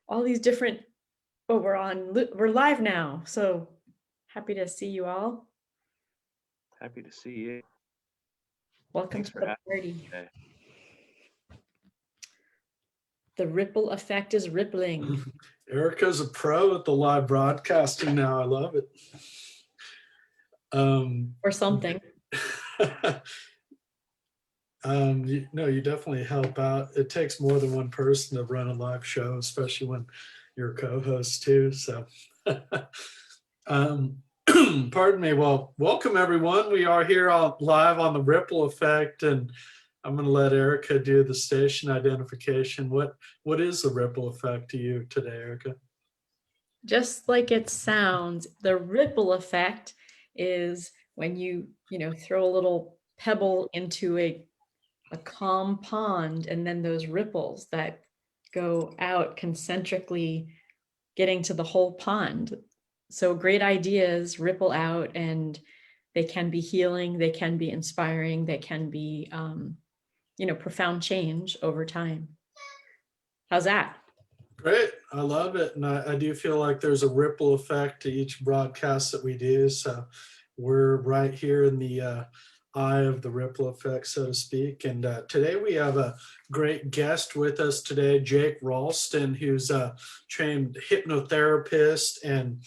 all these different, oh, we're live now. So happy to see you all. Happy to see you. Welcome Thanks to for the having party. me today. The ripple effect is rippling. Erika's a pro at the live broadcasting now. I love it. Or something. You definitely help out. It takes more than one person to run a live show, especially when you're a co-host too. So, pardon me. Well, welcome everyone. We are here live on the Ripple Effect, and I'm going to let Erika do the station identification. What is the ripple effect to you today, Erika? Just like it sounds, the ripple effect is when you throw a little pebble into a calm pond, and then those ripples that go out concentrically, getting to the whole pond. So great ideas ripple out, and they can be healing, they can be inspiring, they can be profound change over time. How's that? Great. I love it. And I do feel like there's a ripple effect to each broadcast that we do. So we're right here in the eye of the ripple effect, so to speak. And today we have a great guest with us today, Jake Ralston, who's a trained hypnotherapist and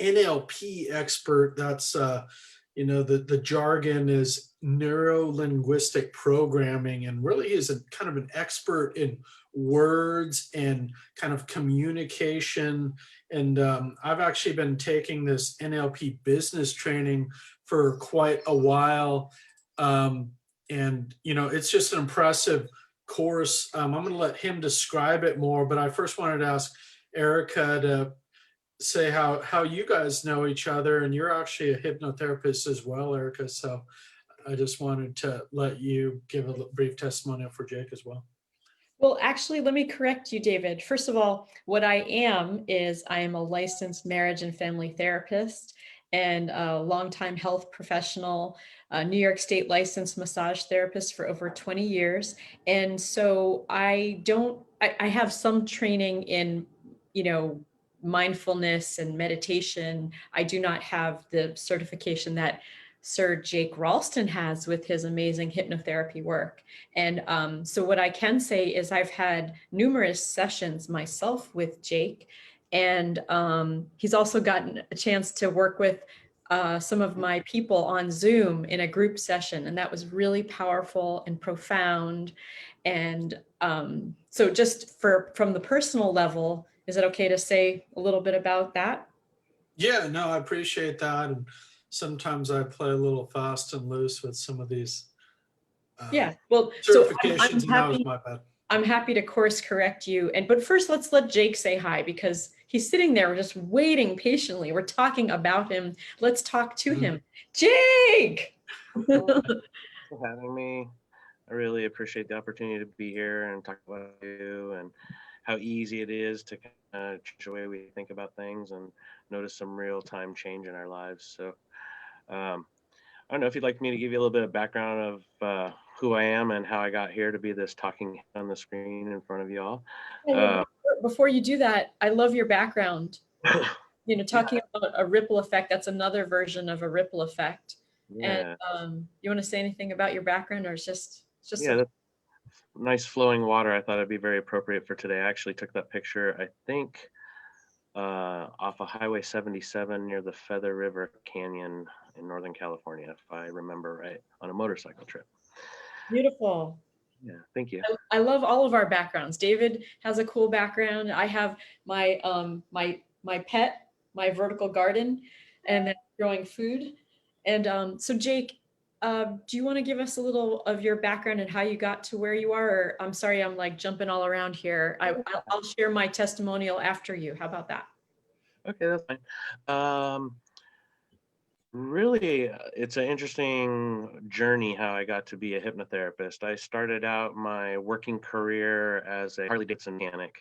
NLP expert. That's the jargon is neuro-linguistic programming, and really is a kind of an expert in words and kind of communication. And I've actually been taking this NLP business training for quite a while. And it's just an impressive course. I'm going to let him describe it more, but I first wanted to ask Erika to say how you guys know each other, and you're actually a hypnotherapist as well, Erika. So I just wanted to let you give a brief testimonial for Jake as well. Well, actually, let me correct you, David. First of all, what I am a licensed marriage and family therapist and a longtime health professional, a New York State licensed massage therapist for over 20 years. And so I have some training in, mindfulness and meditation. I do not have the certification that Sir Jake Ralston has with his amazing hypnotherapy work. And so what I can say is I've had numerous sessions myself with Jake, and he's also gotten a chance to work with some of my people on Zoom in a group session, and that was really powerful and profound. And so just from the personal level, is it okay to say a little bit about that? Yeah, no, I appreciate that. And sometimes I play a little fast and loose with some of these Yeah, well, so certifications, and that was my bad. I'm happy to course correct you. But first, let's let Jake say hi, because he's sitting there just waiting patiently. We're talking about him. Let's talk to him. Jake! Thanks for having me. I really appreciate the opportunity to be here and talk about you and how easy it is to kind of change the way we think about things and notice some real time change in our lives. So I don't know if you'd like me to give you a little bit of background of who I am and how I got here to be this talking on the screen in front of you all. Before you do that, I love your background. Talking about a ripple effect, that's another version of a ripple effect. Yeah. And you want to say anything about your background, or it's just that's nice flowing water. I thought it'd be very appropriate for today. I actually took that picture, I think, off of Highway 77 near the Feather River Canyon in Northern California, if I remember right, on a motorcycle trip. Beautiful. Yeah, thank you. I love all of our backgrounds. David has a cool background. I have my my pet, my vertical garden, and then growing food. And so Jake, do you want to give us a little of your background and how you got to where you are? Or I'm sorry, I'm like jumping all around here. I'll share my testimonial after you. How about that? Okay, that's fine. Really, it's an interesting journey how I got to be a hypnotherapist. I started out my working career as a Harley Davidson mechanic.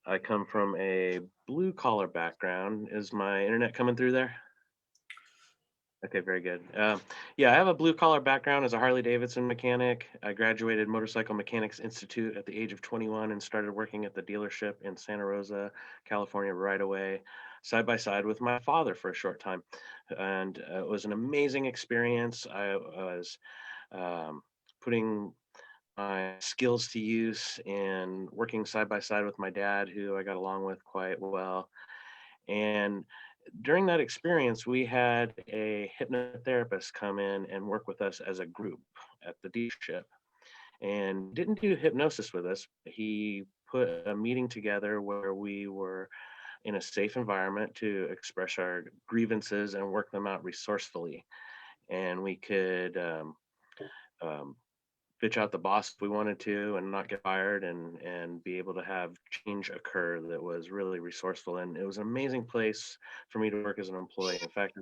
I come from a blue collar background. Is my internet coming through there? Okay, very good. Yeah, I have a blue collar background as a Harley Davidson mechanic. I graduated Motorcycle Mechanics Institute at the age of 21 and started working at the dealership in Santa Rosa, California, right away, side by side with my father for a short time. And it was an amazing experience. I was um, putting my skills to use and working side by side with my dad, who I got along with quite well. And during that experience, we had a hypnotherapist come in and work with us as a group at the dealership and didn't do hypnosis with us. He put a meeting together where we were in a safe environment to express our grievances and work them out resourcefully. And we could um, bitch out the boss if we wanted to and not get fired and be able to have change occur that was really resourceful. And it was an amazing place for me to work as an employee. In fact,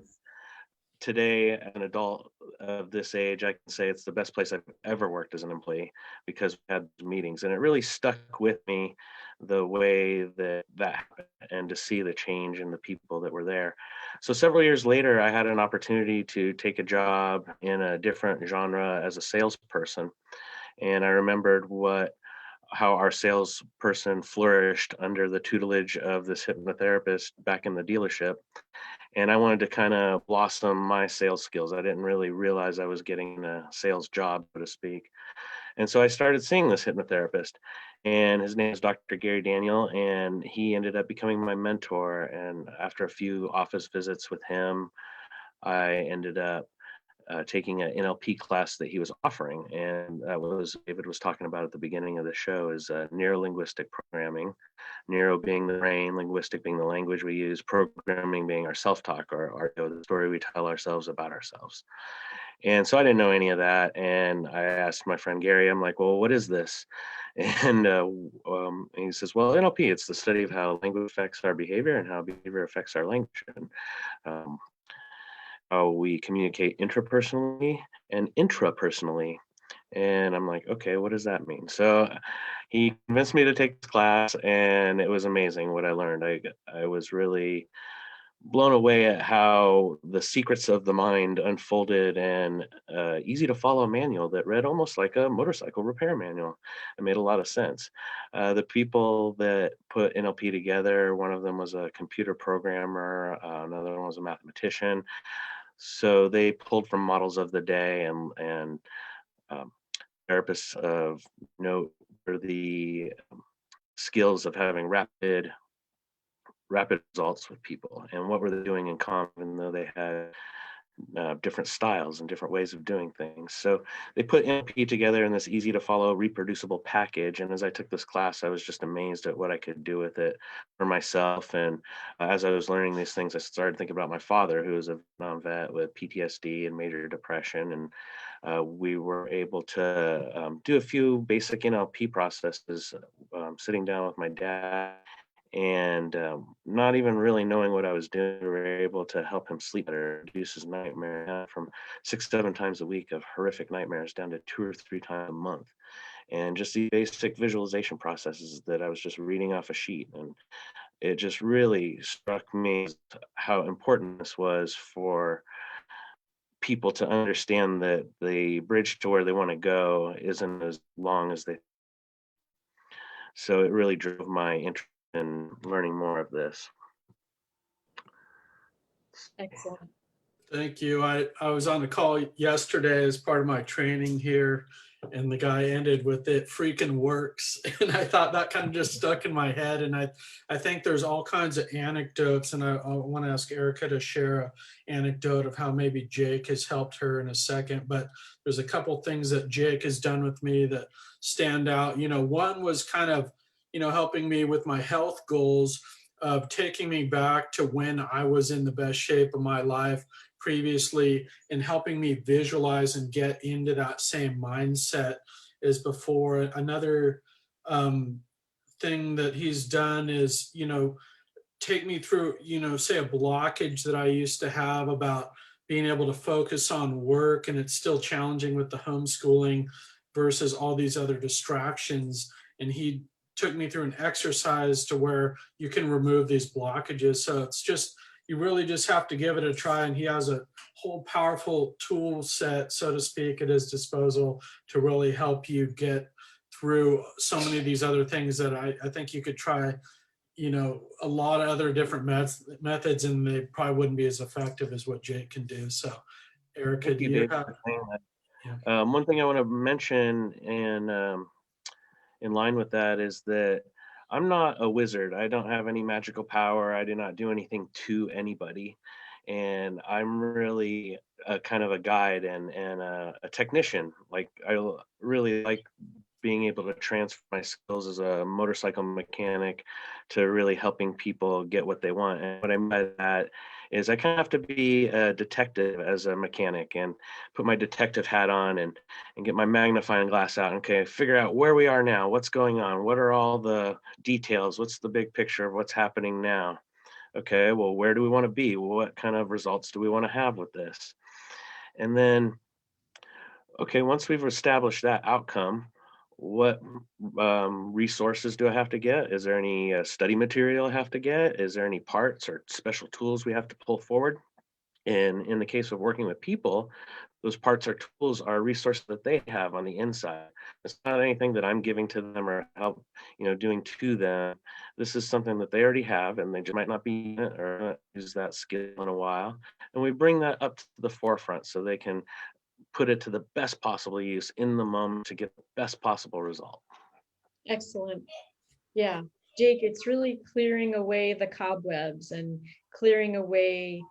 today, as an adult of this age, I can say it's the best place I've ever worked as an employee because we had meetings, and it really stuck with me the way that happened and to see the change in the people that were there. So several years later, I had an opportunity to take a job in a different genre as a salesperson, and I remembered how our salesperson flourished under the tutelage of this hypnotherapist back in the dealership. And I wanted to kind of blossom my sales skills. I didn't really realize I was getting a sales job, so to speak. And so I started seeing this hypnotherapist, and his name is Dr. Gary Daniel, and he ended up becoming my mentor. And after a few office visits with him, I ended up taking an NLP class that he was offering, and that was David was talking about at the beginning of the show is neuro-linguistic programming. Neuro being the brain, linguistic being the language we use, programming being our self-talk or the story we tell ourselves about ourselves. And so I didn't know any of that, and I asked my friend Gary. I'm like, "Well, what is this?" And he says, "Well, NLP. It's the study of how language affects our behavior and how behavior affects our language." And, um, how we communicate intrapersonally and intrapersonally. And I'm like, okay, what does that mean? So he convinced me to take this class, and it was amazing what I learned. I was really blown away at how the secrets of the mind unfolded and easy to follow manual that read almost like a motorcycle repair manual. It made a lot of sense. The people that put NLP together, one of them was a computer programmer, another one was a mathematician, so they pulled from models of the day and um, therapists of note for the skills of having rapid results with people, and what were they doing in common, though they had different styles and different ways of doing things. So they put NLP together in this easy to follow, reproducible package. And as I took this class, I was just amazed at what I could do with it for myself. And as I was learning these things, I started thinking about my father, who was a Vietnam vet with PTSD and major depression. And we were able to do a few basic NLP processes, sitting down with my dad and not even really knowing what I was doing, we were able to help him sleep better, reduce his nightmare from 6, 7 times a week of horrific nightmares down to 2 or 3 times a month. And just the basic visualization processes that I was just reading off a sheet. And it just really struck me how important this was for people to understand that the bridge to where they want to go isn't as long as they. So it really drove my interest in learning more of this. Excellent. Thank you. I was on the call yesterday as part of my training here, and the guy ended with "it freaking works." And I thought that kind of just stuck in my head. And I think there's all kinds of anecdotes, and I want to ask Erika to share an anecdote of how maybe Jake has helped her in a second. But there's a couple things that Jake has done with me that stand out. One was kind of, helping me with my health goals, of taking me back to when I was in the best shape of my life previously, and helping me visualize and get into that same mindset as before. Another thing that he's done is, take me through, say a blockage that I used to have about being able to focus on work, and it's still challenging with the homeschooling versus all these other distractions. And he took me through an exercise to where you can remove these blockages. So it's just, you really just have to give it a try. And he has a whole powerful tool set, so to speak, at his disposal to really help you get through so many of these other things that I think you could try, you know, a lot of other different methods, and they probably wouldn't be as effective as what Jake can do. So, Erika, Thank do you, you Dave, have? for saying that. Yeah. One thing I want to mention, and in line with that, is that I'm not a wizard. I don't have any magical power. I do not do anything to anybody. And I'm really a kind of a guide and a technician. Like, really like being able to transfer my skills as a motorcycle mechanic to really helping people get what they want. And what I mean by that is I kind of have to be a detective as a mechanic and put my detective hat on and get my magnifying glass out and, okay, figure out where we are now, what's going on, what are all the details, what's the big picture of what's happening now. Okay, well, where do we want to be? What kind of results do we want to have with this? And then, okay, once we've established that outcome, what resources do I have to get? Is there any study material I have to get? Is there any parts or special tools we have to pull forward? And in the case of working with people, those parts or tools are resources that they have on the inside. It's not anything that I'm giving to them or help, doing to them. This is something that they already have, and they just might not be in it or not use that skill in a while. And we bring that up to the forefront so they can put it to the best possible use in the moment to get the best possible result. Excellent. Yeah, Jake, it's really clearing away the cobwebs and clearing away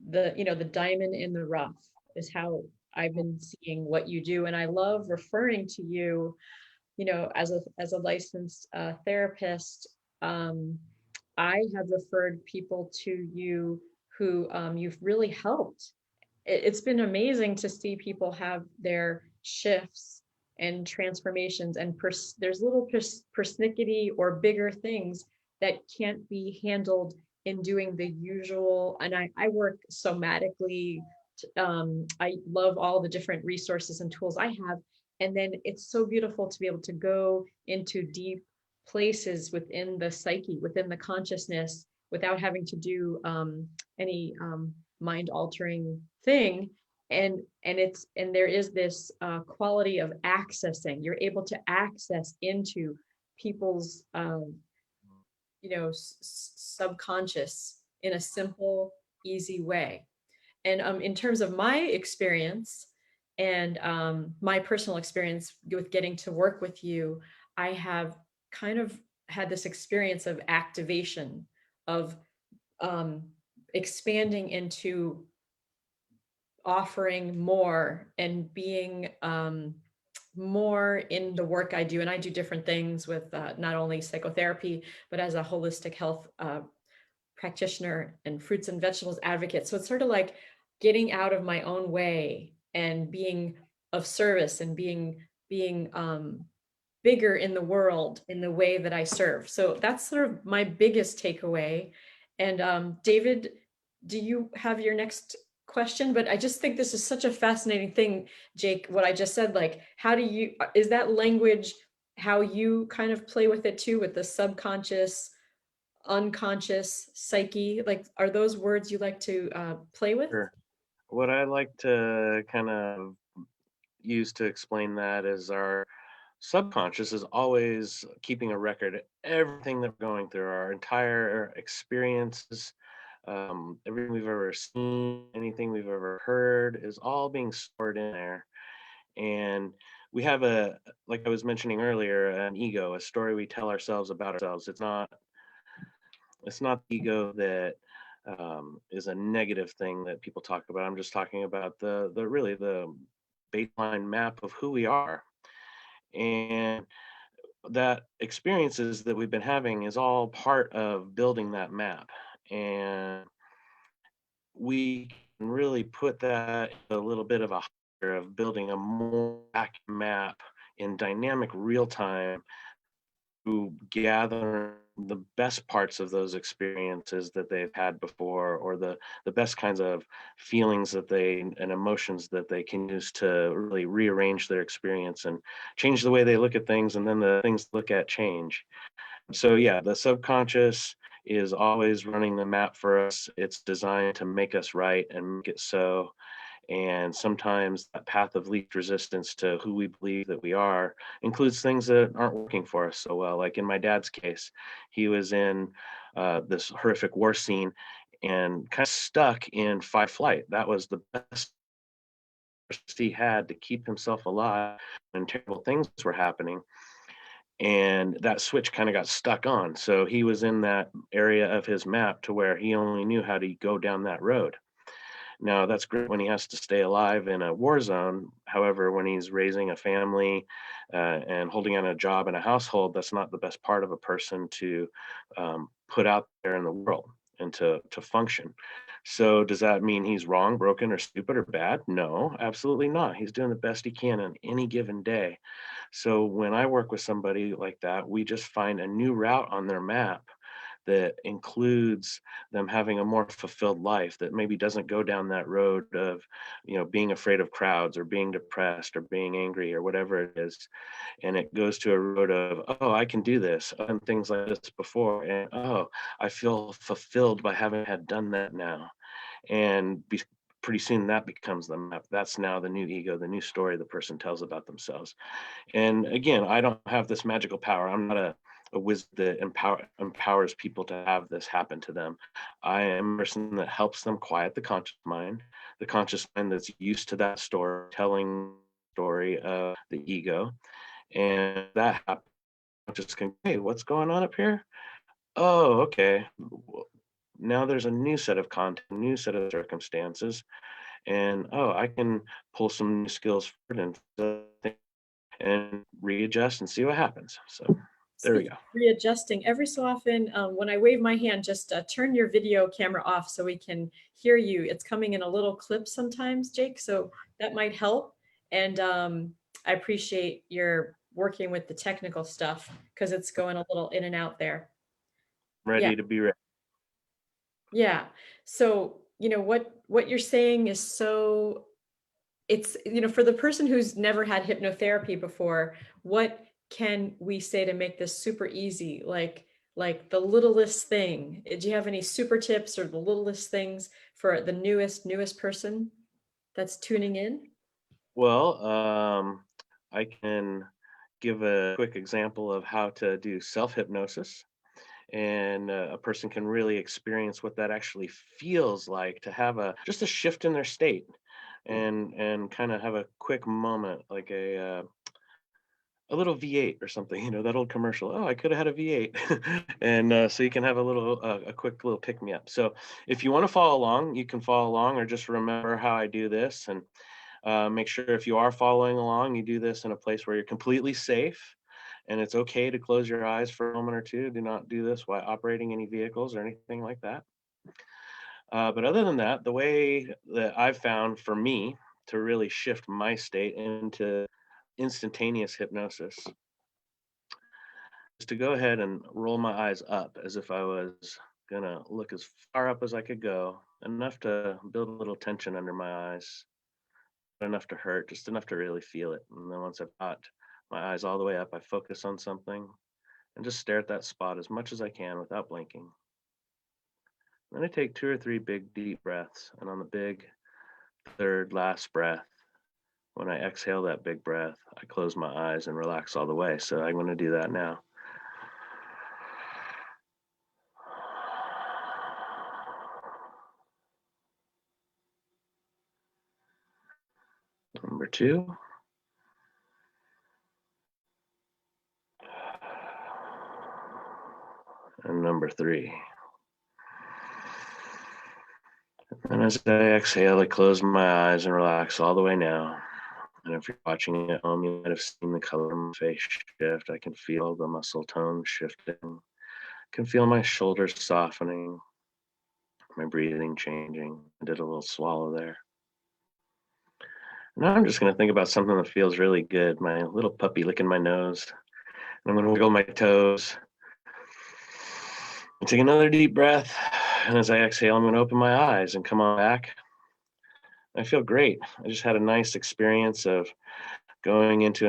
the diamond in the rough is how I've been seeing what you do. And I love referring to you, as a licensed therapist. I have referred people to you who you've really helped. It's been amazing to see people have their shifts and transformations, and there's little persnickety or bigger things that can't be handled in doing the usual. And I work somatically. I love all the different resources and tools I have. And then it's so beautiful to be able to go into deep places within the psyche, within the consciousness, without having to do any mind altering thing. And there is this quality of accessing. You're able to access into people's subconscious in a simple, easy way. And in terms of my experience and my personal experience with getting to work with you, I have kind of had this experience of activation, of um, expanding into offering more and being more in the work I do. And I do different things with not only psychotherapy, but as a holistic health practitioner and fruits and vegetables advocate. So it's sort of like getting out of my own way and being of service and being bigger in the world in the way that I serve. So that's sort of my biggest takeaway. And David, do you have your next question? But I just think this is such a fascinating thing, Jake, what I just said, like, is that language how you kind of play with it too, with the subconscious, unconscious psyche? Like, are those words you like to play with? Sure. What I like to kind of use to explain that is our subconscious is always keeping a record of everything that we're going through, our entire experiences, everything we've ever seen, anything we've ever heard is all being stored in there. And we have like I was mentioning earlier, an ego, a story we tell ourselves about ourselves. It's not the ego that is a negative thing that people talk about. I'm just talking about the really the baseline map of who we are. And that experiences that we've been having is all part of building that map. And we can really put that a little bit of a higher of building a more accurate map in dynamic real time to gather the best parts of those experiences that they've had before, or the best kinds of feelings that they and emotions that they can use to really rearrange their experience and change the way they look at things, and then the things to look at change. So yeah, the subconscious is always running the map for us. It's designed to make us right and make it so. And sometimes that path of least resistance to who we believe that we are includes things that aren't working for us so well. Like in my dad's case, he was in this horrific war scene and kind of stuck in fight flight. That was the best he had to keep himself alive when terrible things were happening. And that switch kind of got stuck on. So he was in that area of his map to where he only knew how to go down that road. Now, that's great when he has to stay alive in a war zone. However, when he's raising a family and holding on a job in a household, that's not the best part of a person to put out there in the world and to function. So, does that mean he's wrong, broken, or stupid, or bad? No, absolutely not. He's doing the best he can on any given day. So, when I work with somebody like that, we just find a new route on their map that includes them having a more fulfilled life, that maybe doesn't go down that road of, being afraid of crowds or being depressed or being angry or whatever it is. And it goes to a road of, oh, I can do this, I've done things like this before, and oh, I feel fulfilled by having had done that now. And pretty soon that becomes the map. That's now the new ego, the new story the person tells about themselves. And again, I don't have this magical power. I'm not a wizard that empowers people to have this happen to them. I am a person that helps them quiet the conscious mind that's used to that storytelling story of the ego. And that happens. Just can, hey, what's going on up here? Oh, okay. Now there's a new set of content, new set of circumstances, and oh, I can pull some new skills forward and readjust and see what happens. So there we go. Readjusting every so often. When I wave my hand, just turn your video camera off so we can hear you. It's coming in a little clip sometimes, Jake, so that might help. And I appreciate your working with the technical stuff because it's going a little in and out there. Ready to be ready. Yeah. So, what you're saying is so it's, for the person who's never had hypnotherapy before, what can we say to make this super easy? Like the littlest thing. Do you have any super tips or the littlest things for the newest person that's tuning in? Well, I can give a quick example of how to do self-hypnosis, and a person can really experience what that actually feels like to have just a shift in their state, and kind of have a quick moment, like a little V8 or something, that old commercial. Oh, I could have had a V8. And so you can have a quick little pick me up. So if you want to follow along, you can follow along, or just remember how I do this. And make sure if you are following along, you do this in a place where you're completely safe. And it's okay to close your eyes for a moment or two. Do not do this while operating any vehicles or anything like that. But other than that, the way that I've found for me to really shift my state into instantaneous hypnosis is to go ahead and roll my eyes up as if I was gonna look as far up as I could go, enough to build a little tension under my eyes, not enough to hurt, just enough to really feel it. And then once I've got my eyes all the way up, I focus on something and just stare at that spot as much as I can without blinking. Then I take 2 or 3 big deep breaths, and on the big third last breath, when I exhale that big breath, I close my eyes and relax all the way. So I'm going to do that now. Number 2. And number 3. And as I exhale, I close my eyes and relax all the way now. And if you're watching at home, you might have seen the color of my face shift. I can feel the muscle tone shifting. I can feel my shoulders softening, my breathing changing. I did a little swallow there. Now I'm just going to think about something that feels really good. My little puppy licking my nose. And I'm going to wiggle my toes. And take another deep breath. And as I exhale, I'm going to open my eyes and come on back. I feel great. I just had a nice experience of going into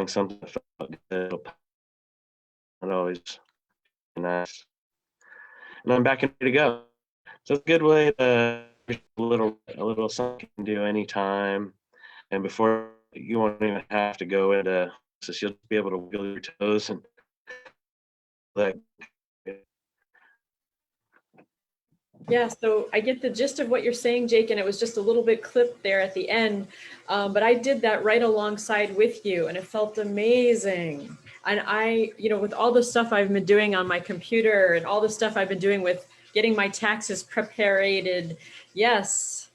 something that felt good. It always nice. And I'm back and ready to go. So it's a good way to a little something you can do anytime. And before you won't even have to go into this, you'll be able to wiggle your toes and like. Yeah, so I get the gist of what you're saying, Jake, and it was just a little bit clipped there at the end. But I did that right alongside with you, and it felt amazing. And I, with all the stuff I've been doing on my computer and all the stuff I've been doing with getting my taxes prepared, yes,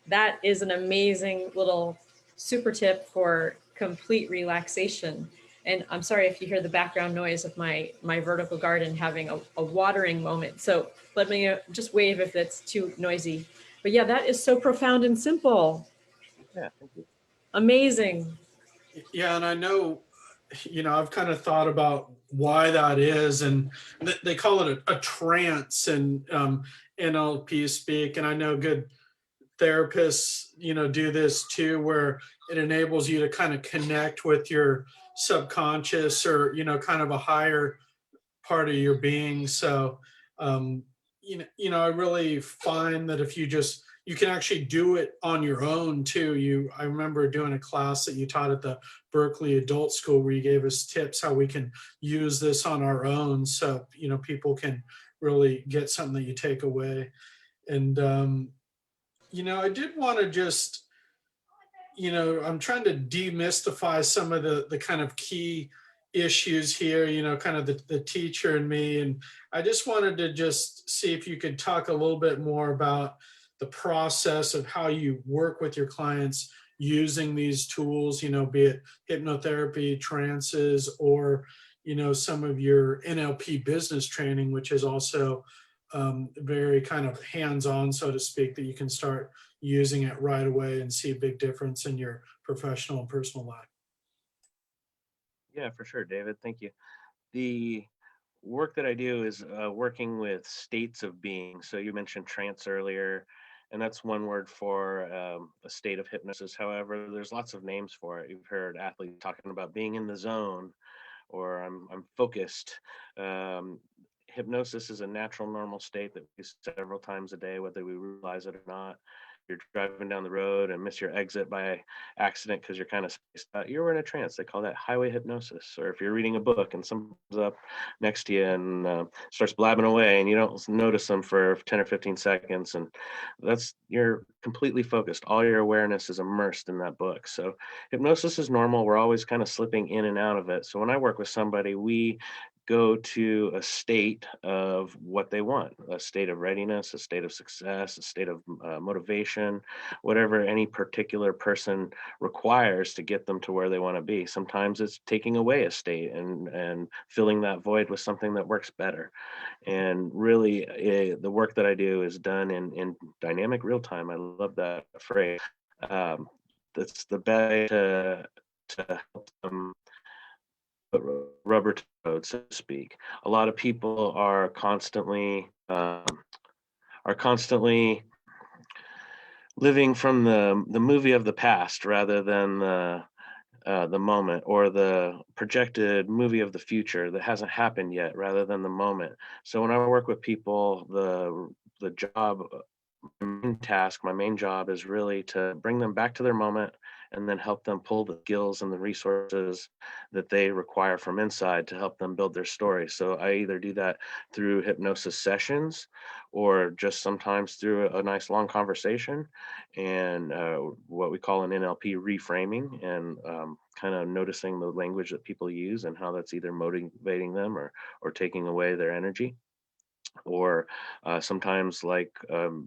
that is an amazing little super tip for complete relaxation. And I'm sorry if you hear the background noise of my vertical garden having a watering moment. So let me just wave if that's too noisy. But yeah, that is so profound and simple. Yeah, thank you. Amazing. Yeah, and I know, I've kind of thought about why that is, and they call it a trance in NLP speak, and I know good therapists, do this too, where it enables you to kind of connect with your subconscious or, kind of a higher part of your being. So, I really find that if you can actually do it on your own too. I remember doing a class that you taught at the Berkeley Adult School where you gave us tips how we can use this on our own. So, people can really get something that you take away. And, I did want to just, I'm trying to demystify some of the kind of key issues here, kind of the teacher and me. And I just wanted to just see if you could talk a little bit more about the process of how you work with your clients using these tools, be it hypnotherapy, trances, or, some of your NLP business training, which is also very kind of hands-on, so to speak, that you can start using it right away and see a big difference in your professional and personal life. Yeah, for sure, David. Thank you. The work that I do is working with states of being. So you mentioned trance earlier, and that's one word for a state of hypnosis. However, there's lots of names for it. You've heard athletes talking about being in the zone, or I'm focused. Um, Hypnosis is a natural, normal state that we use several times a day, whether we realize it or not. You're driving down the road and miss your exit by accident because you're kind of spaced out. You're in a trance. They call that highway hypnosis. Or if you're reading a book and someone comes up next to you and starts blabbing away and you don't notice them for 10 or 15 seconds, and you're completely focused. All your awareness is immersed in that book. So hypnosis is normal. We're always kind of slipping in and out of it. So when I work with somebody, we go to a state of what they want, a state of readiness, a state of success, a state of motivation, whatever any particular person requires to get them to where they want to be. Sometimes it's taking away a state and filling that void with something that works better. And really, the work that I do is done in dynamic real time. I love that phrase. That's the best way to help them put rubber to the road, so to speak. A lot of people are constantly living from the movie of the past rather than the moment, or the projected movie of the future that hasn't happened yet rather than the moment. So when I work with people, the job, my main job is really to bring them back to their moment and then help them pull the skills and the resources that they require from inside to help them build their story. So I either do that through hypnosis sessions or just sometimes through a nice long conversation and what we call an NLP reframing, and kind of noticing the language that people use and how that's either motivating them or taking away their energy. Or sometimes, like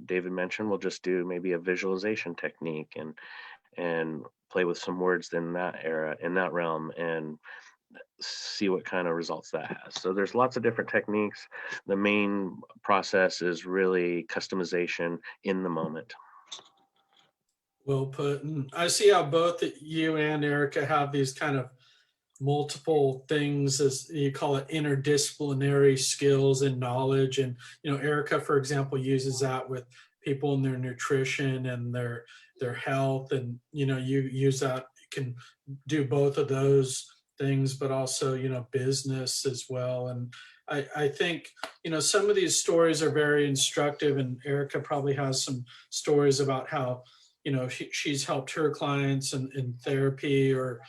David mentioned, we'll just do maybe a visualization technique and play with some words in that realm, and see what kind of results that has. So there's lots of different techniques. The main process is really customization in the moment. Well put. And I see how both you and Erika have these kind of multiple things, as you call it, interdisciplinary skills and knowledge. And Erika, for example, uses that with people in their nutrition and their health, and you use that, you can do both of those things, but also, business as well. And I think, some of these stories are very instructive, and Erika probably has some stories about how, she's helped her clients in therapy or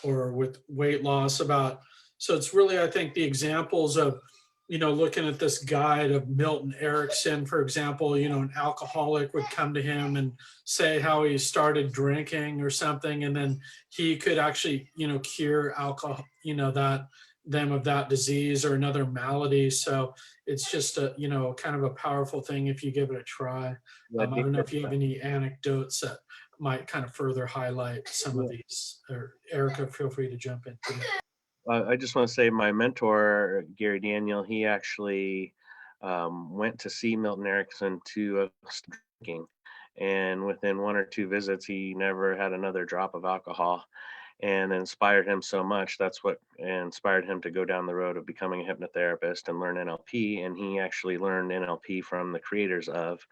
with weight loss about. So it's really, I think, the examples of, looking at this guide of Milton Erickson, for example, an alcoholic would come to him and say how he started drinking or something, and then he could actually, cure alcohol, that them of that disease or another malady. So it's just a, kind of a powerful thing if you give it a try. Yeah, I don't know if you have any anecdotes that might kind of further highlight some of yeah. these, or Erika, feel free to jump in too. I just want to say my mentor, Gary Daniel, he actually went to see Milton Erickson to stop drinking. And within 1 or 2 visits, he never had another drop of alcohol, and inspired him so much. That's what inspired him to go down the road of becoming a hypnotherapist and learn NLP. And he actually learned NLP from the creators of.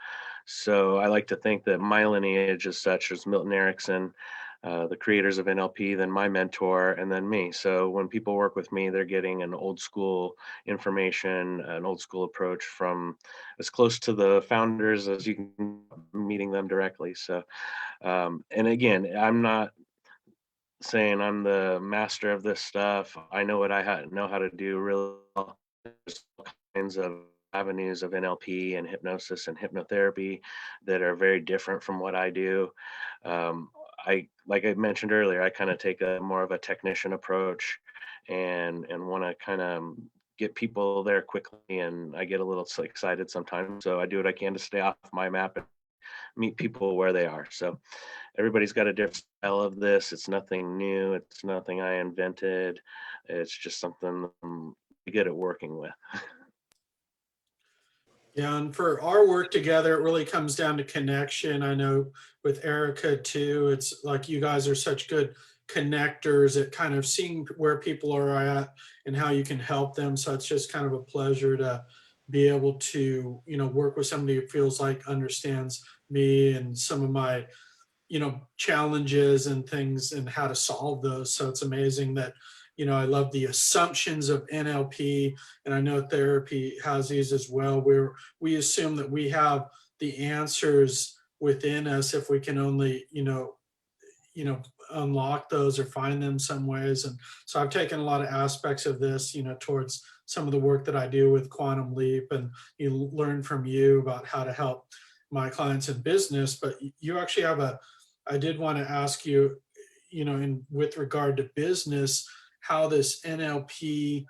So I like to think that my lineage is such as Milton Erickson, the creators of NLP, then my mentor, and then me. So when people work with me, they're getting an old school information, an old school approach from as close to the founders as you can, meeting them directly. So, and again, I'm not saying I'm the master of this stuff. I know what know how to do really well. There's all kinds of avenues of NLP and hypnosis and hypnotherapy that are very different from what I do. I, like I mentioned earlier, I kind of take a more of a technician approach, and want to kind of get people there quickly, and I get a little excited sometimes. So I do what I can to stay off my map and meet people where they are. So everybody's got a different style of this. It's nothing new. It's nothing I invented. It's just something I'm good at working with. Yeah, and for our work together, it really comes down to connection. I know with Erika too, it's like you guys are such good connectors at kind of seeing where people are at and how you can help them. So it's just kind of a pleasure to be able to, work with somebody who feels like understands me and some of my, challenges and things and how to solve those. So it's amazing that, I love the assumptions of NLP, and I know therapy has these as well, where we assume that we have the answers within us if we can only, unlock those or find them some ways. And so I've taken a lot of aspects of this, towards some of the work that I do with Quantum Leap, and you learn from you about how to help my clients in business. But you actually have I did want to ask you, in with regard to business, how this NLP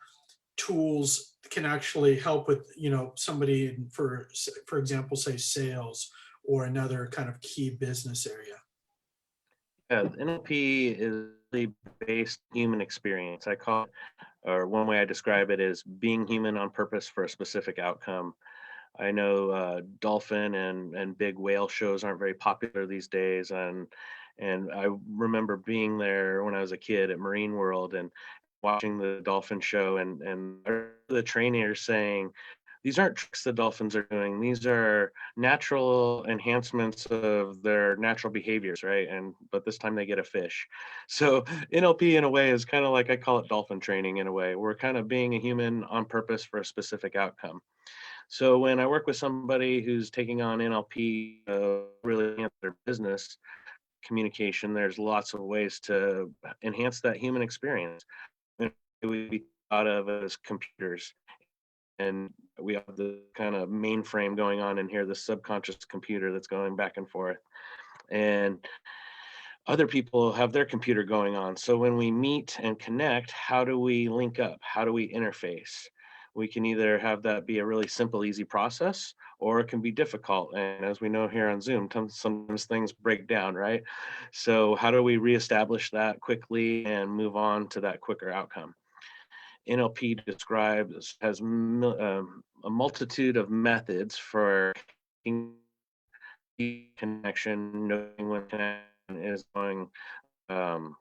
tools can actually help with, somebody for example, say sales or another kind of key business area. Yeah, NLP is really based human experience. I call it, or one way I describe it is being human on purpose for a specific outcome. I know dolphin and big whale shows aren't very popular these days, and I remember being there when I was a kid at Marine World and watching the dolphin show, and the trainer saying, "These aren't tricks the dolphins are doing. These are natural enhancements of their natural behaviors, right? And but this time they get a fish." So NLP in a way is kind of like, I call it dolphin training in a way. We're kind of being a human on purpose for a specific outcome. So when I work with somebody who's taking on NLP, really enhance their business communication, there's lots of ways to enhance that human experience. And we be thought of as computers, and we have the kind of mainframe going on in here, the subconscious computer that's going back and forth. And other people have their computer going on. So when we meet and connect, how do we link up? How do we interface? We can either have that be a really simple, easy process, or it can be difficult. And as we know here on Zoom, sometimes things break down, right? So how do we reestablish that quickly and move on to that quicker outcome? NLP describes has a multitude of methods for connection, knowing when connection is going on,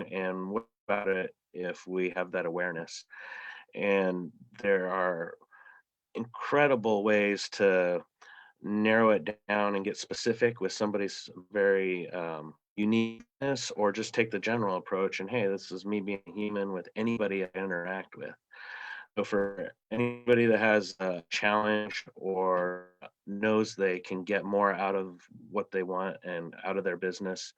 and what about it if we have that awareness. And there are incredible ways to narrow it down and get specific with somebody's very uniqueness, or just take the general approach and, hey, this is me being human with anybody I interact with. So for anybody that has a challenge or knows they can get more out of what they want and out of their business,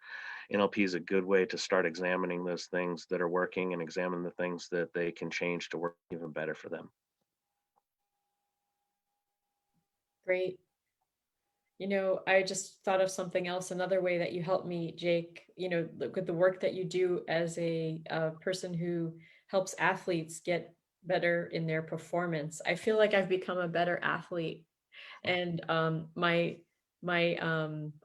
NLP is a good way to start examining those things that are working and examine the things that they can change to work even better for them. Great. I just thought of something else, another way that you help me, Jake, look at the work that you do as a person who helps athletes get better in their performance. I feel like I've become a better athlete. And my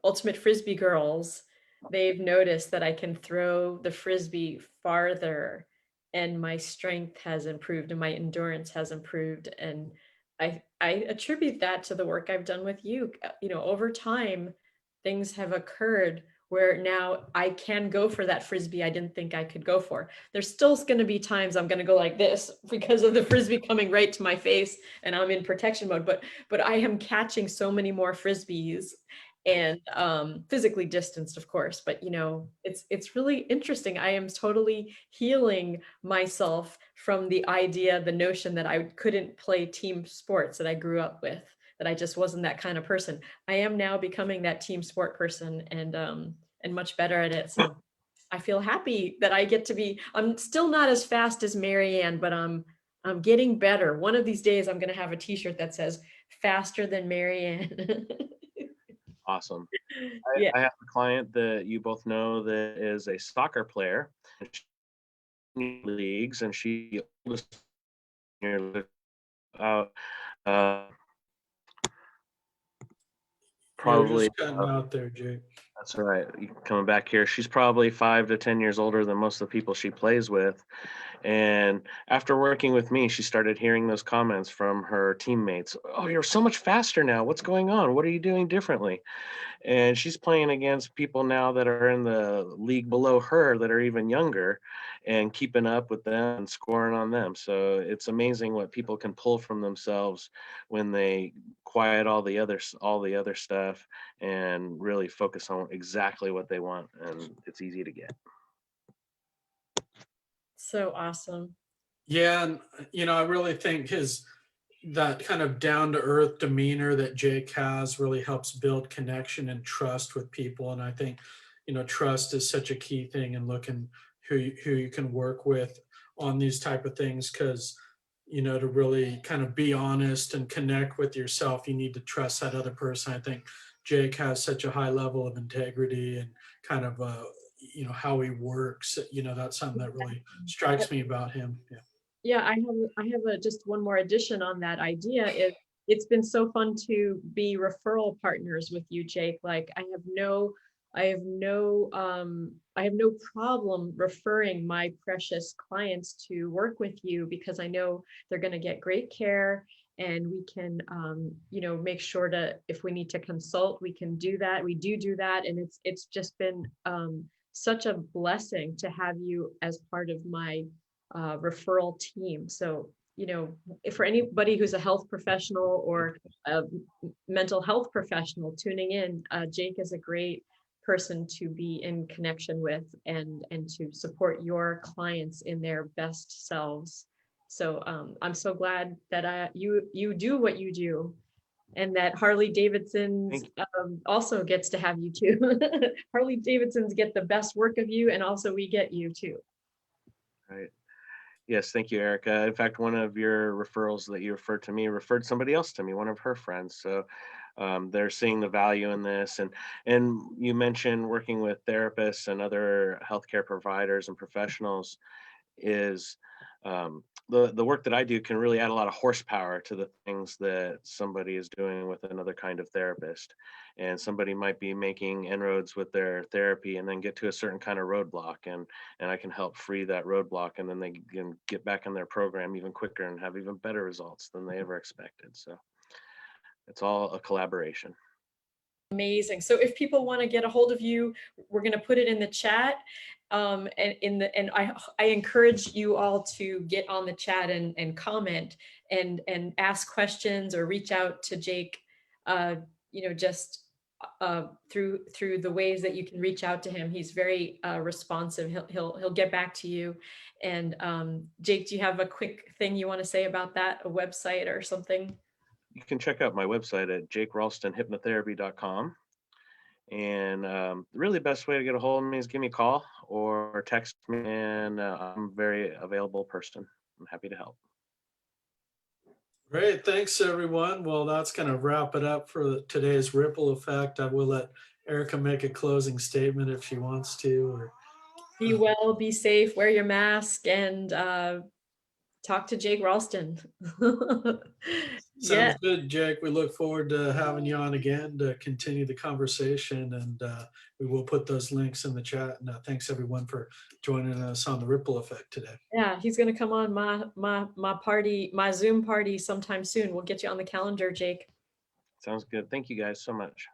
ultimate frisbee girls, they've noticed that I can throw the frisbee farther, and my strength has improved and my endurance has improved. And I attribute that to the work I've done with you. Over time, things have occurred where now I can go for that frisbee I didn't think I could go for. There's still going to be times I'm going to go like this because of the frisbee coming right to my face and I'm in protection mode, but I am catching so many more frisbees, and physically distanced, of course. But it's really interesting. I am totally healing myself from the idea, the notion that I couldn't play team sports that I grew up with, that I just wasn't that kind of person. I am now becoming that team sport person, and much better at it. So I feel happy that I get to be. I'm still not as fast as Marianne, but I'm getting better. One of these days, I'm going to have a T-shirt that says "Faster than Marianne." Awesome. Yeah. I have a client that you both know that is a soccer player, and she's in leagues, and she was out uh, You're probably. just cutting out there, Jake. That's right. Coming back here, she's probably 5 to 10 years older than most of the people she plays with. And after working with me, she started hearing those comments from her teammates. Oh, you're so much faster now. What's going on? What are you doing differently? And she's playing against people now that are in the league below her that are even younger, and keeping up with them and scoring on them. So it's amazing what people can pull from themselves when they quiet all the other stuff and really focus on exactly what they want, and it's easy to get. So awesome. Yeah, and I really think that kind of down to earth demeanor that Jake has really helps build connection and trust with people. And I think, trust is such a key thing in looking who you can work with on these type of things, because, to really kind of be honest and connect with yourself, you need to trust that other person. I think Jake has such a high level of integrity and kind of, how he works. That's something that really strikes me about him. Yeah. Yeah, I have just one more addition on that idea. It's been so fun to be referral partners with you, Jake. Like I have no problem referring my precious clients to work with you, because I know they're going to get great care, and we can make sure to, if we need to consult, we can do that. We do that, and it's just been such a blessing to have you as part of my referral team. So, if for anybody who's a health professional or a mental health professional tuning in, Jake is a great person to be in connection with, and to support your clients in their best selves. So I'm so glad that you do what you do, and that Harley Davidson's Thank you. also gets to have you too. Harley Davidson's get the best work of you, and also we get you too. Right. Yes, thank you, Erica. In fact, one of your referrals that you referred to me referred somebody else to me, one of her friends. So they're seeing the value in this. And you mentioned working with therapists and other healthcare providers and professionals is the work that I do can really add a lot of horsepower to the things that somebody is doing with another kind of therapist. And somebody might be making inroads with their therapy and then get to a certain kind of roadblock, and I can help free that roadblock, and then they can get back in their program even quicker and have even better results than they ever expected. So it's all a collaboration. Amazing. So if people want to get a hold of you, we're going to put it in the chat. And I encourage you all to get on the chat and comment and ask questions or reach out to Jake. Just through the ways that you can reach out to him. He's very responsive. He'll get back to you. And Jake, do you have a quick thing you want to say about that, a website or something? You can check out my website at jakeralstonhypnotherapy.com. And really the best way to get a hold of me is give me a call or text me, and I'm a very available person. I'm happy to help. Great. Thanks, everyone. Well, that's going to wrap it up for today's Ripple Effect. I will let Erika make a closing statement if she wants to. Or, Be well, be safe, wear your mask, and talk to Jake Ralston. Yeah. sounds good, Jake. We look forward to having you on again to continue the conversation, and we will put those links in the chat. And thanks, everyone, for joining us on the Ripple Effect today. Yeah, he's gonna come on my party, my Zoom party sometime soon. We'll get you on the calendar, Jake. Sounds good. Thank you guys so much.